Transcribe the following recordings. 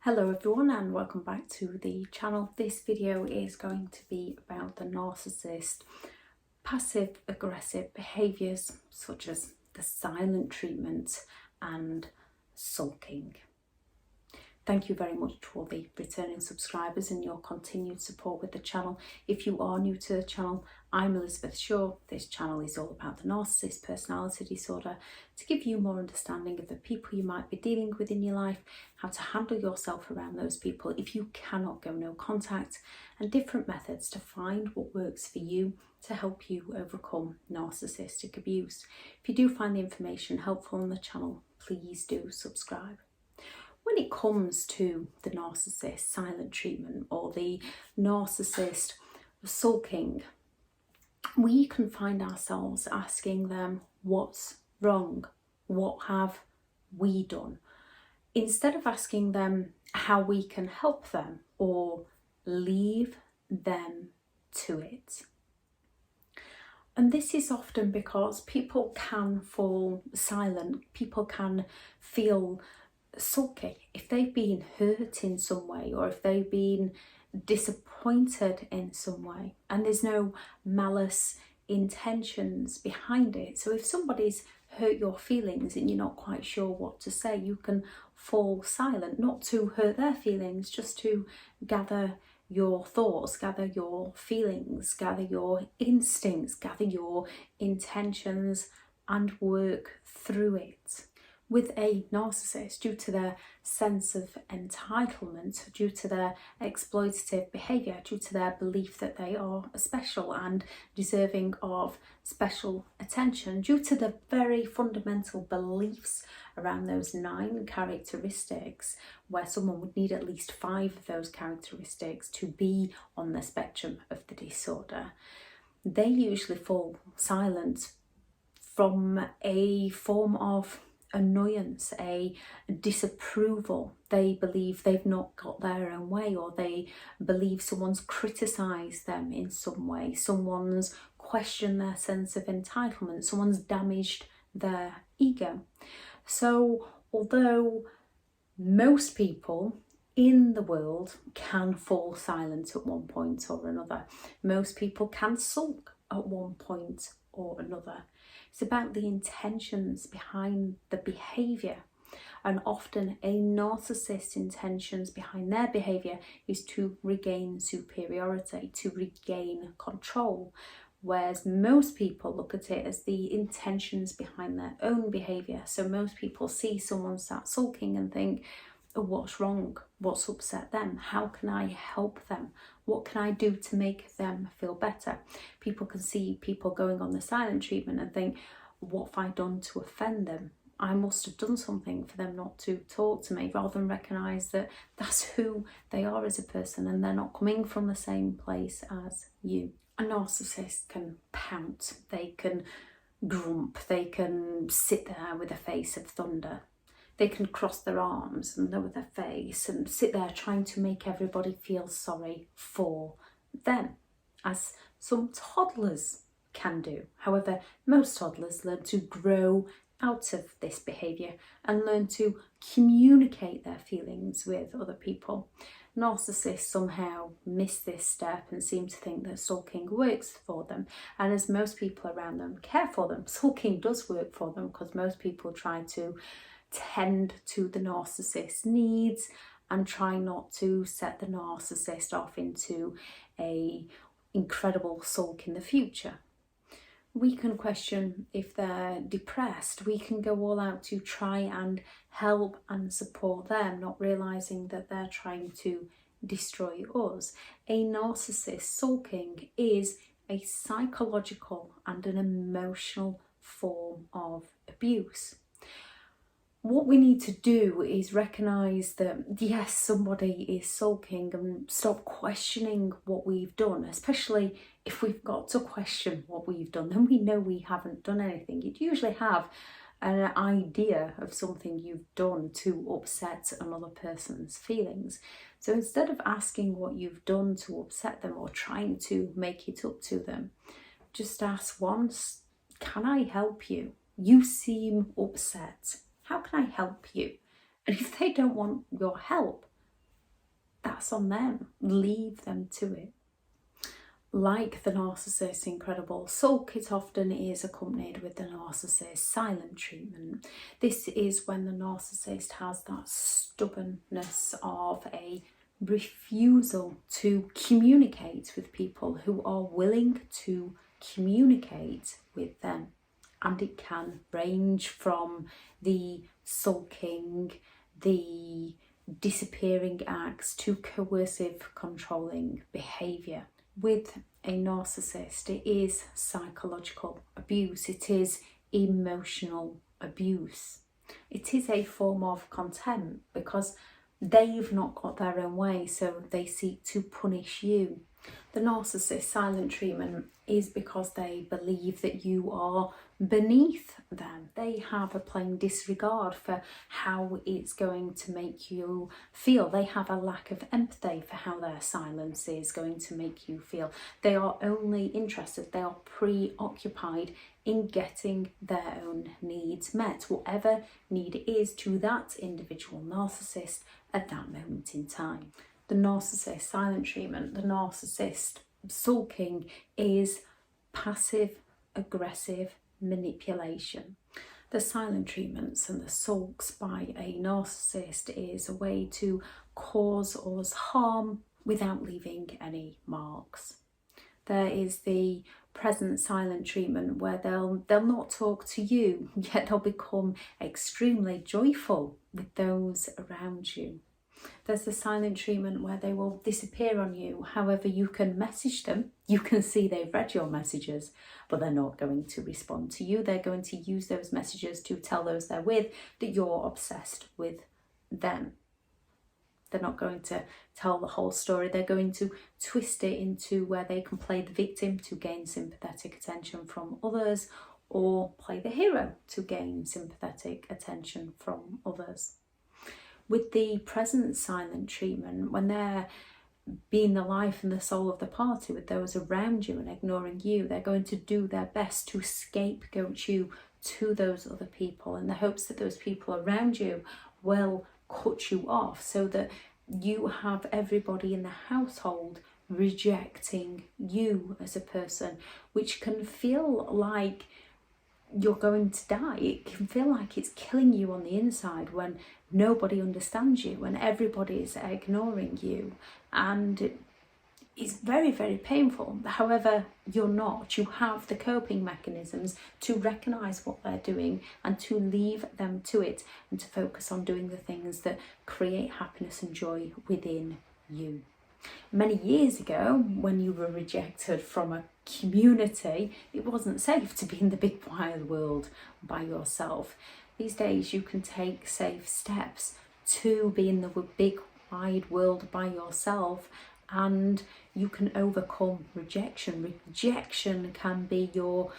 Hello everyone and welcome back to the channel. This video is going to be about the narcissist passive aggressive behaviours such as the silent treatment and sulking. Thank you very much to all the returning subscribers and your continued support with the channel. If you are new to the channel, I'm Elizabeth Shaw. This channel is all about the narcissist personality disorder to give you more understanding of the people you might be dealing with in your life, how to handle yourself around those people if you cannot go no contact, and different methods to find what works for you to help you overcome narcissistic abuse. If you do find the information helpful on the channel, please do subscribe. When it comes to the narcissist silent treatment or the narcissist sulking, we can find ourselves asking them, what's wrong? What have we done? Instead of asking them how we can help them or leave them to it. And this is often because people can fall silent, people can feel sulky if they've been hurt in some way or if they've been disappointed in some way and there's no malice intentions behind it. So if somebody's hurt your feelings and you're not quite sure what to say, you can fall silent, not to hurt their feelings, just to gather your thoughts, gather your feelings, gather your instincts, gather your intentions and work through it. With a narcissist, due to their sense of entitlement, due to their exploitative behaviour, due to their belief that they are special and deserving of special attention, due to the very fundamental beliefs around those 9 characteristics, where someone would need at least 5 of those characteristics to be on the spectrum of the disorder, they usually fall silent from a form of annoyance, a disapproval. They believe they've not got their own way, or they believe someone's criticised them in some way, someone's questioned their sense of entitlement, someone's damaged their ego. So although most people in the world can fall silent at one point or another, most people can sulk at one point or another, it's about the intentions behind the behaviour. And often a narcissist's intentions behind their behaviour is to regain superiority, to regain control. Whereas most people look at it as the intentions behind their own behaviour. So most people see someone start sulking and think, oh, what's wrong? What's upset them? How can I help them? What can I do to make them feel better? People can see people going on the silent treatment and think, what have I done to offend them? I must have done something for them not to talk to me, rather than recognise that that's who they are as a person and they're not coming from the same place as you. A narcissist can pout, they can grump, they can sit there with a face of thunder. They can cross their arms and lower their face and sit there trying to make everybody feel sorry for them, as some toddlers can do. However, most toddlers learn to grow out of this behaviour and learn to communicate their feelings with other people. Narcissists somehow miss this step and seem to think that sulking works for them, and as most people around them care for them, sulking does work for them, because most people try to tend to the narcissist's needs and try not to set the narcissist off into a incredible sulk in the future. We can question if they're depressed. We can go all out to try and help and support them, not realising that they're trying to destroy us. A narcissist sulking is a psychological and an emotional form of abuse. What we need to do is recognise that, yes, somebody is sulking, and stop questioning what we've done, especially if we've got to question what we've done, then we know we haven't done anything. You'd usually have an idea of something you've done to upset another person's feelings. So instead of asking what you've done to upset them or trying to make it up to them, just ask once, can I help you? You seem upset. How can I help you? And if they don't want your help, that's on them. Leave them to it. Like the narcissist's incredible sulk, it often is accompanied with the narcissist's silent treatment. This is when the narcissist has that stubbornness of a refusal to communicate with people who are willing to communicate with them. And it can range from the sulking, the disappearing acts, to coercive, controlling behaviour. With a narcissist, it is psychological abuse, it is emotional abuse. It is a form of contempt because they've not got their own way, so they seek to punish you. The narcissist's silent treatment is because they believe that you are beneath them. They have a plain disregard for how it's going to make you feel. They have a lack of empathy for how their silence is going to make you feel. They are only interested, they are preoccupied in getting their own needs met, whatever need is to that individual narcissist at that moment in time. The narcissist silent treatment, the narcissist sulking, is passive aggressive manipulation. The silent treatments and the sulks by a narcissist is a way to cause us harm without leaving any marks. There is the present silent treatment where they'll not talk to you, yet they'll become extremely joyful with those around you. There's the silent treatment where they will disappear on you. However, you can message them, you can see they've read your messages, but they're not going to respond to you. They're going to use those messages to tell those they're with that you're obsessed with them. They're not going to tell the whole story. They're going to twist it into where they can play the victim to gain sympathetic attention from others, or play the hero to gain sympathetic attention from others. With the present silent treatment, when they're being the life and the soul of the party with those around you and ignoring you, they're going to do their best to scapegoat you to those other people in the hopes that those people around you will cut you off, so that you have everybody in the household rejecting you as a person, which can feel like you're going to die. It can feel like it's killing you on the inside when nobody understands you, when everybody is ignoring you, and it's very, very painful. However, you're not. You have the coping mechanisms to recognise what they're doing and to leave them to it, and to focus on doing the things that create happiness and joy within you. Many years ago, when you were rejected from a community, it wasn't safe to be in the big wide world by yourself. These days you can take safe steps to be in the big wide world by yourself, and you can overcome rejection. Rejection can be your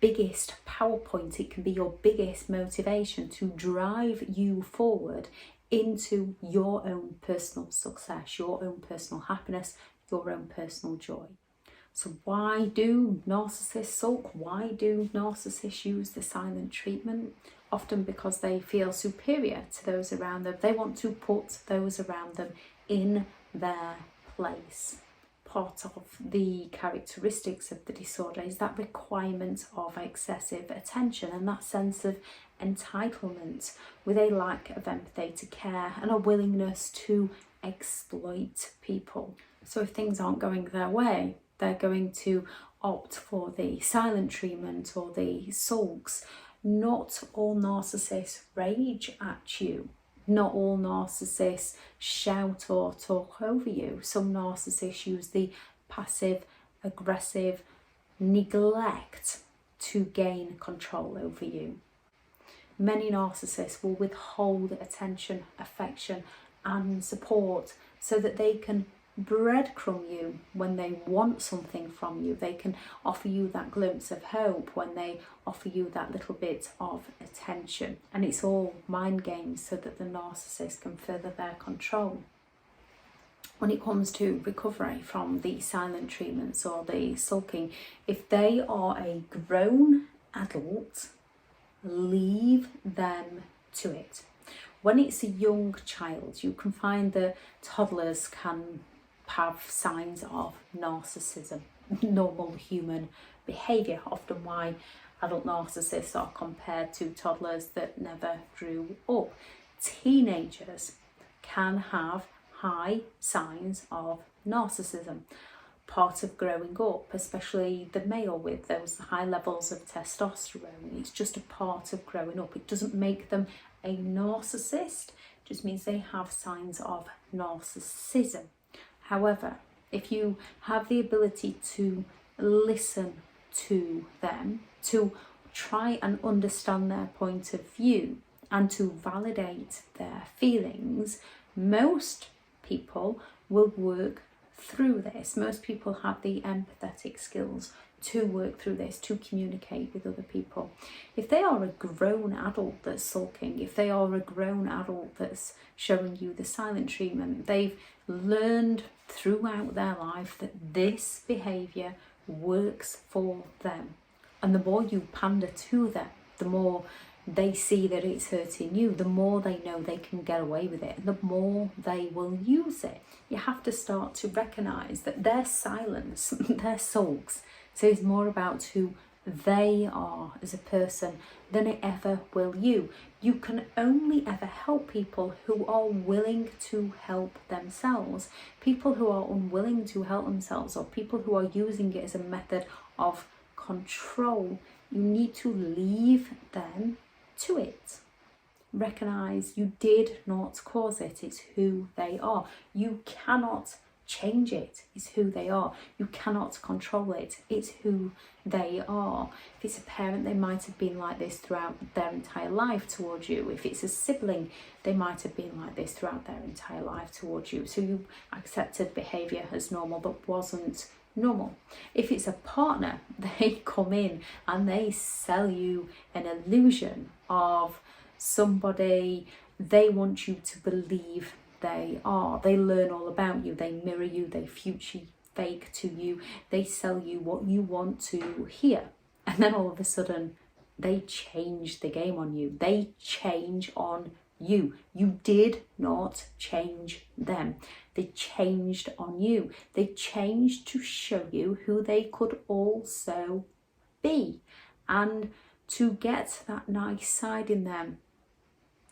biggest PowerPoint. It can be your biggest motivation to drive you forward into your own personal success, your own personal happiness, your own personal joy. So why do narcissists sulk? Why do narcissists use the silent treatment? Often because they feel superior to those around them. They want to put those around them in their place. Part of the characteristics of the disorder is that requirement of excessive attention and that sense of entitlement, with a lack of empathy to care and a willingness to exploit people. So if things aren't going their way, they're going to opt for the silent treatment or the sulks. Not all narcissists rage at you. Not all narcissists shout or talk over you. Some narcissists use the passive aggressive neglect to gain control over you. Many narcissists will withhold attention, affection and support so that they can breadcrumb you when they want something from you. They can offer you that glimpse of hope when they offer you that little bit of attention. And it's all mind games so that the narcissist can further their control. When it comes to recovery from the silent treatments or the sulking, if they are a grown adult, leave them to it. When it's a young child, you can find that toddlers can have signs of narcissism, normal human behaviour, often why adult narcissists are compared to toddlers that never grew up. Teenagers can have high signs of narcissism, part of growing up, especially the male with those high levels of testosterone. It's just a part of growing up. It doesn't make them a narcissist, it just means they have signs of narcissism. However, if you have the ability to listen to them, to try and understand their point of view and to validate their feelings, most people will work through this. Most people have the empathetic skills to work through this, to communicate with other people. If they are a grown adult that's sulking, if they are a grown adult that's showing you the silent treatment, they've learned throughout their life that this behaviour works for them. And the more you pander to them, the more they see that it's hurting you, the more they know they can get away with it, and the more they will use it. You have to start to recognise that their silence, their sulks, says more about who they are as a person than it ever will you. You can only ever help people who are willing to help themselves. People who are unwilling to help themselves, or people who are using it as a method of control, you need to leave them to it. Recognise you did not cause it, it's who they are. You cannot change it, it's who they are. You cannot control it, it's who they are. If it's a parent, they might have been like this throughout their entire life towards you. If it's a sibling, they might have been like this throughout their entire life towards you. So you accepted behaviour as normal but wasn't normal. If it's a partner, they come in and they sell you an illusion of somebody they want you to believe they are. They learn all about you, they mirror you, they future fake to you, they sell you what you want to hear, and then all of a sudden they change the game on you. They change on you. You did not change them. They changed on you. They changed to show you who they could also be, and to get that nice side in them,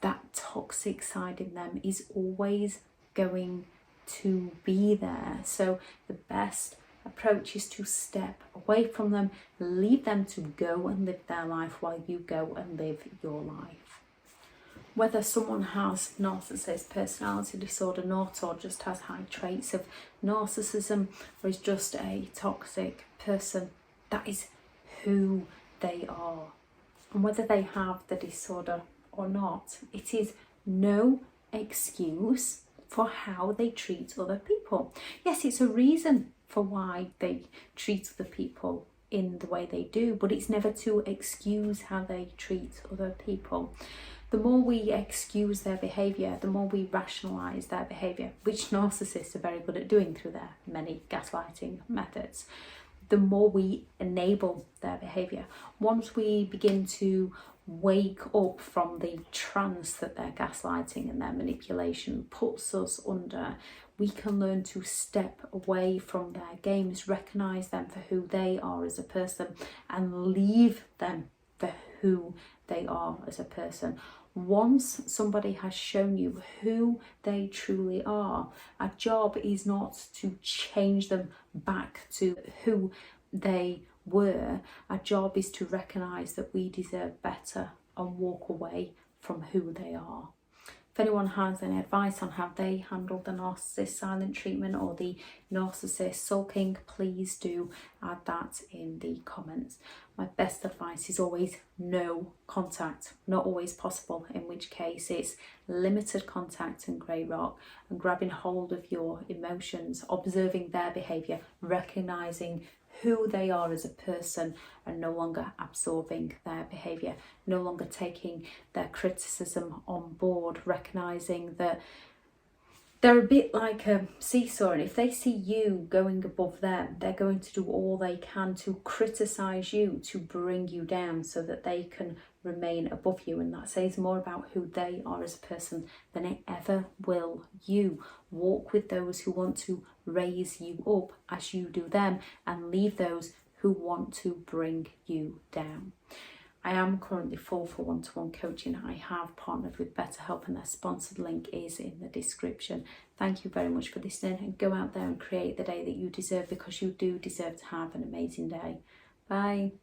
that toxic side in them is always going to be there. So the best approach is to step away from them, leave them to go and live their life while you go and live your life. Whether someone has narcissist personality disorder not, or just has high traits of narcissism, or is just a toxic person, that is who they are. And whether they have the disorder or not, it is no excuse for how they treat other people. Yes, it's a reason for why they treat other people in the way they do, but it's never to excuse how they treat other people. The more we excuse their behaviour, the more we rationalise their behaviour, which narcissists are very good at doing through their many gaslighting methods, the more we enable their behaviour. Once we begin to wake up from the trance that their gaslighting and their manipulation puts us under, we can learn to step away from their games, recognise them for who they are as a person, and leave them for who they are as a person. Once somebody has shown you who they truly are, our job is not to change them back to who they were. Our job is to recognise that we deserve better and walk away from who they are. If anyone has any advice on how they handle the narcissist silent treatment or the narcissist sulking, please do add that in the comments. My best advice is always no contact, not always possible, in which case it's limited contact and grey rock, and grabbing hold of your emotions, observing their behaviour, recognising who they are as a person, and no longer absorbing their behaviour, no longer taking their criticism on board, recognising that they're a bit like a seesaw, and if they see you going above them, they're going to do all they can to criticise you, to bring you down so that they can remain above you. And that says more about who they are as a person than it ever will you. Walk with those who want to raise you up as you do them, and leave those who want to bring you down. I am currently full for one-to-one coaching. I have partnered with BetterHelp, and their sponsored link is in the description. Thank you very much for listening, and go out there and create the day that you deserve, because you do deserve to have an amazing day. Bye.